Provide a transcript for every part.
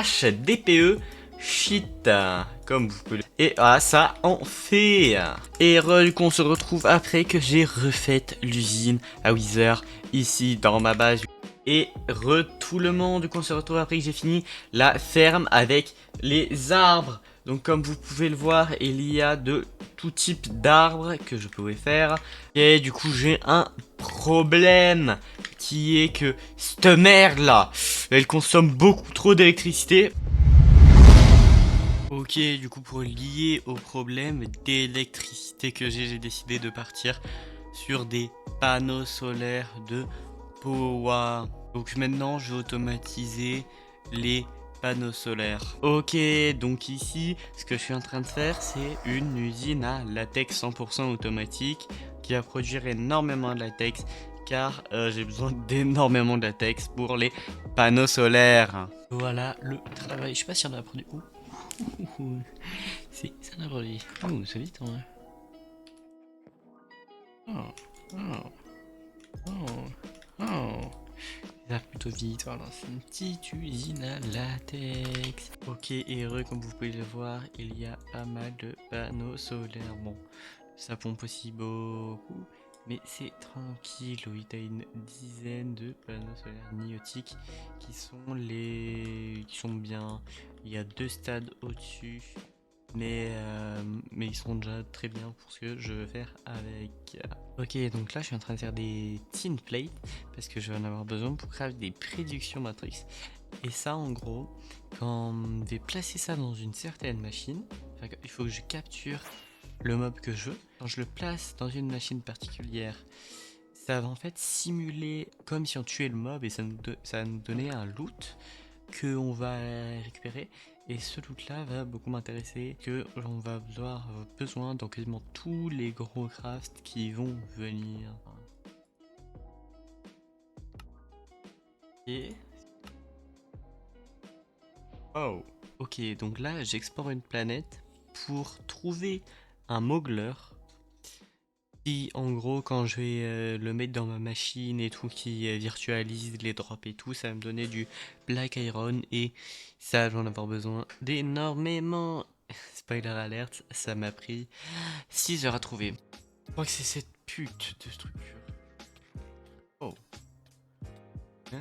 HDPE shit, comme vous pouvez le... Et ah, ça en fait. Et qu'on se retrouve après que j'ai refait l'usine à Wither ici dans ma base. Et tout le monde qu'on se retrouve après que j'ai fini la ferme avec les arbres. Donc comme vous pouvez le voir, il y a de tout type d'arbres que je pouvais faire. Et du coup j'ai un problème qui est que cette merde là, elle consomme beaucoup trop d'électricité. Ok, du coup pour lier au problème d'électricité que j'ai décidé de partir sur des panneaux solaires de Powa. Donc maintenant je vais automatiser les panneaux solaires. Ok, donc ici ce que je suis en train de faire c'est une usine à latex 100% automatique qui va produire énormément de latex car j'ai besoin d'énormément de latex pour les panneaux solaires. Voilà le travail. Je sais pas si on a produit. Si, ça en a produit. Oh, c'est vite en vrai. Oh, oh, oh, oh. Ça va plutôt vite, voilà, c'est une petite usine à latex. Ok, et heureux, comme vous pouvez le voir, il y a pas mal de panneaux solaires. Bon, ça pompe aussi beaucoup, mais c'est tranquille. Oui, t'as une dizaine de panneaux solaires niotiques qui sont bien. Il y a 2 stades au-dessus. Mais ils sont déjà très bien pour ce que je veux faire avec. Ok, donc là je suis en train de faire des tin plates parce que je vais en avoir besoin pour créer des prédictions matrix. Et ça, en gros, quand je vais placer ça dans une certaine machine, il faut que je capture le mob que je veux. Quand je le place dans une machine particulière, ça va en fait simuler comme si on tuait le mob et ça va nous donner un loot que on va récupérer. Et ce loot là va beaucoup m'intéresser, que l'on va avoir besoin dans quasiment tous les gros crafts qui vont venir. Et oh, ok, donc là j'explore une planète pour trouver un mogler. Qui en gros quand je vais le mettre dans ma machine et tout, qui virtualise les drops et tout, ça va me donner du black iron et ça je vais en avoir besoin d'énormément. Spoiler alert, ça m'a pris 6 heures à trouver. Je crois que c'est cette pute de structure. Oh. Hein.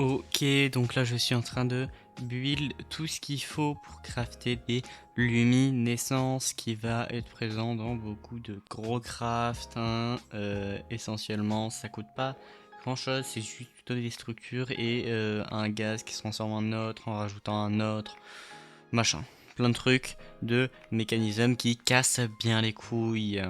Ok, donc là je suis en train de build tout ce qu'il faut pour crafter des luminescences qui va être présent dans beaucoup de gros crafts. Hein. Essentiellement, ça coûte pas grand chose, c'est juste plutôt des structures et un gaz qui se transforme en autre en rajoutant un autre machin. Plein de trucs, de mécanismes qui cassent bien les couilles.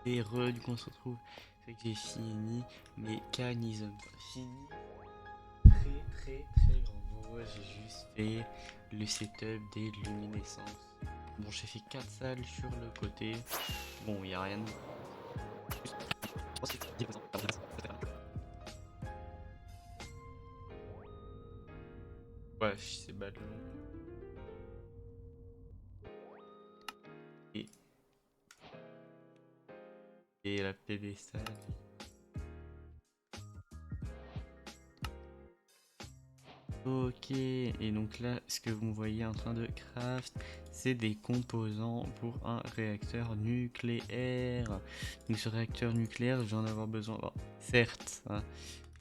Et du coup on se retrouve, c'est que j'ai fini mes mécanismes. Fini très grand. J'ai juste fait le setup des luminescences. Bon, j'ai fait 4 salles sur le côté. Bon, il n'y a rien de... Ouais, c'est ballon. Et, et la pédestale. Ok, et donc là, ce que vous me voyez en train de craft, c'est des composants pour un réacteur nucléaire. Donc ce réacteur nucléaire, je vais en avoir besoin, bon, certes, hein,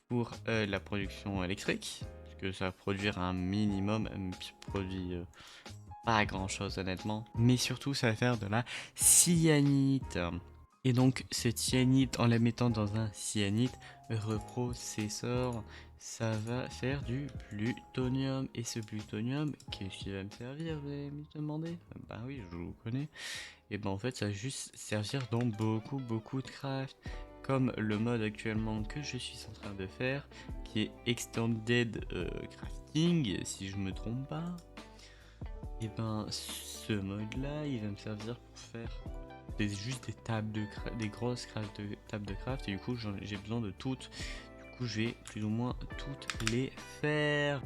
pour la production électrique, parce que ça va produire un minimum, produit pas grand chose honnêtement, mais surtout ça va faire de la cyanite. Et donc cette cyanite, en la mettant dans un cyanite reprocesseur, ça va faire du plutonium. Et ce plutonium, qu'est-ce qui va me servir, vous allez me demander? Bah oui, je vous connais. Et ben en fait ça va juste servir dans beaucoup de craft, comme le mode actuellement que je suis en train de faire, qui est Extended Crafting, si je me trompe pas. Et ben ce mode là il va me servir pour faire juste des tables des grosses tables de craft, et du coup j'ai besoin de toutes. Du coup je vais plus ou moins toutes les faire.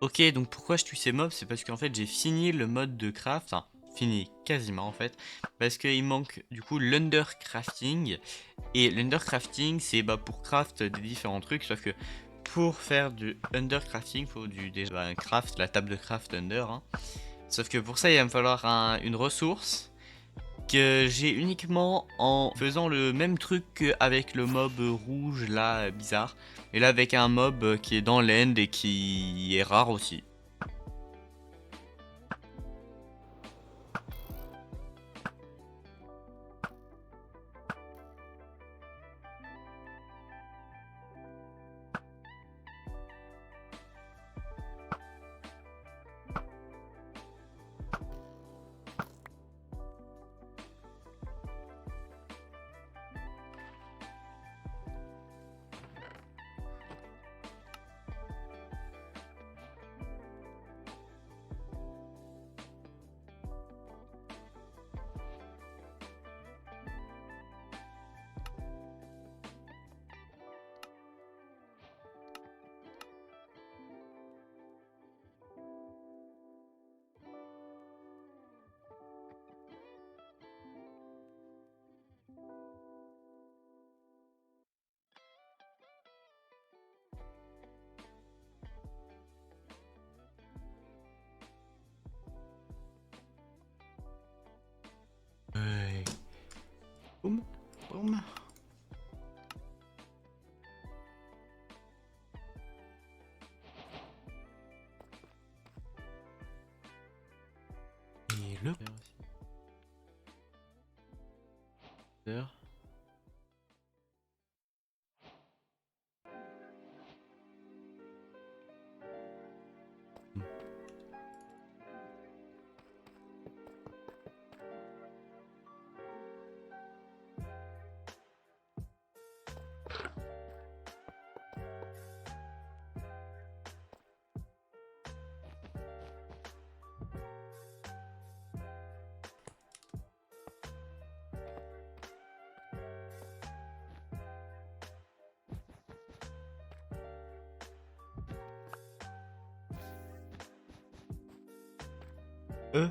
Ok, donc pourquoi je tue ces mobs? C'est parce qu'en fait j'ai fini le mode de craft, enfin fini quasiment en fait, parce qu'il manque du coup l'undercrafting. Et l'undercrafting c'est pour craft des différents trucs, sauf que pour faire du undercrafting, faut déjà un craft, la table de craft under, hein. Sauf que pour ça il va me falloir une ressource que j'ai uniquement en faisant le même truc qu'avec le mob rouge là, bizarre. Et là avec un mob qui est dans l'end et qui est rare aussi. Ouais. Boum, boum. Et le aussi. Euh.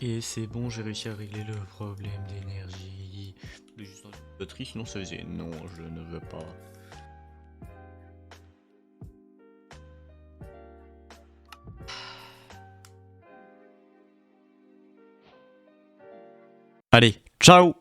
Et c'est bon, j'ai réussi à régler le problème d'énergie. Je juste dans une batterie, sinon ça faisait non, je ne veux pas. Allez, ciao!